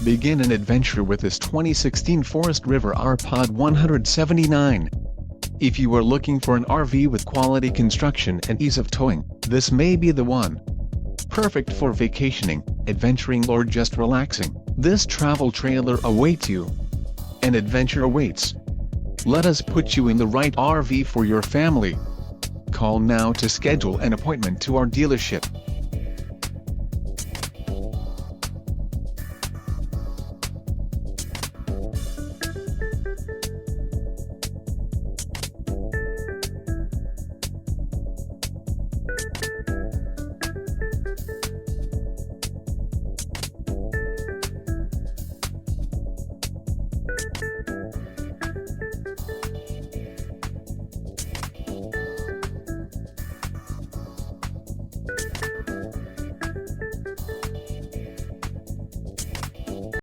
Begin an adventure with this 2016 Forest River R-Pod 179. If you are looking for an RV with quality construction and ease of towing, this may be the one. Perfect for vacationing, adventuring or just relaxing, this travel trailer awaits you. An adventure awaits. Let us put you in the right RV for your family. Call now to schedule an appointment to our dealership.